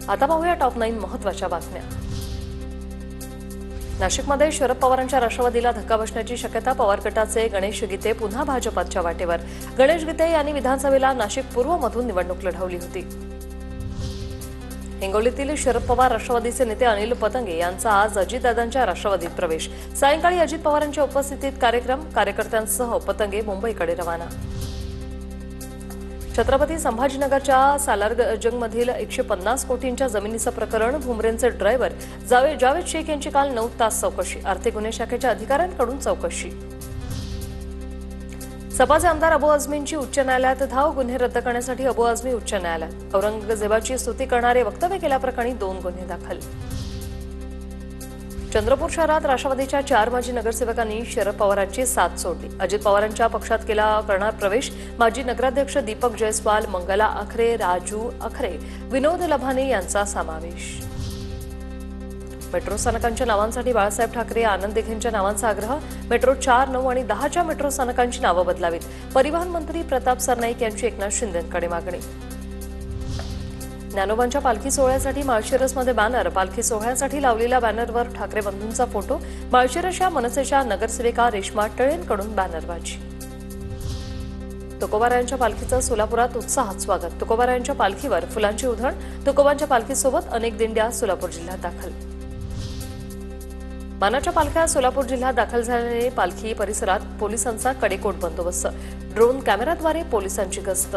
आता पाहूया टॉप 9 महत्त्वाच्या बातम्या। नाशिकमध्ये शरद पवारांच्या राष्ट्रवादीला धक्का बसण्याची शक्यता। पवार गटाचे गणेश गीते पुन्हा भाजपच्या वाटेवर। गणेश गीते यांनी विधानसभेला नाशिक पूर्वमधून निवडणूक लढवली होती। हिंगोलीतील शरद पवार राष्ट्रवादीचे नेते अनिल पतंगे यांचा आज अजितदादांच्या राष्ट्रवादीत प्रवेश। सायंकाळी अजित पवारांच्या उपस्थितीत कार्यकर्त्यांसह पतंगे मुंबईकडे रवाना। छत्रपती संभाजीनगरच्या सालारजंगमधील 150 कोटींच्या जमिनीचं प्रकरण। भुमरेंचे ड्रायव्हर जावेद शेख यांची काल 9 तास चौकशी। आर्थिक गुन्हे शाखेच्या अधिकाऱ्यांकडून चौकशी। सपाचे आमदार अबू आझमींची उच्च न्यायालयात धाव। गुन्हे रद्द करण्यासाठी अबू आझमी उच्च न्यायालयात। औरंगजेबाची स्तुती करणारे वक्तव्य केल्याप्रकरणी 2 गुन्हे दाखल। चंद्रपूर शहरात राष्ट्रवादीच्या 4 माजी नगरसेवकांनी शरद पवारांची साथ सोडली। अजित पवारांच्या पक्षात करणार प्रवेश। माजी नगराध्यक्ष दीपक जयस्वाल, मंगला आखरे, राजू आखरे, विनोद लभाने यांचा समावेश। मेट्रो स्थानकांच्या नावांसाठी बाळासाहेब ठाकरे, आनंद दिघेंच्या नावांचा आग्रह। मेट्रो 4, 9 आणि 10च्या मेट्रो स्थानकांची नावं बदलावीत। परिवहन मंत्री प्रताप सरनाईक यांची एकनाथ शिंदेंकडे मागणी। ज्ञानोबांच्या पालखी सोहळ्यासाठी माळशिरसमध्ये बॅनर। पालखी सोहळ्यासाठी लावलेल्या बॅनरवर ठाकरे बंधूंचा फोटो। माळशिरसच्या मनसेच्या नगरसेविका रेश्मा टळेंकडून बॅनरबाजी। तुकोबारायांच्या पालखीचं सोलापुरात उत्साहात स्वागत। तुकोबारायांच्या पालखीवर फुलांची उधळण। तुकोबांच्या पालखीसोबत अनेक दिंड्या सोलापूर जिल्ह्यात दाखल। मानाच्या पालख्या सोलापूर जिल्ह्यात दाखल झाल्याने पालखी परिसरात पोलिसांचा कडेकोट बंदोबस्त। ड्रोन कॅमेराद्वारे पोलिसांची गस्त।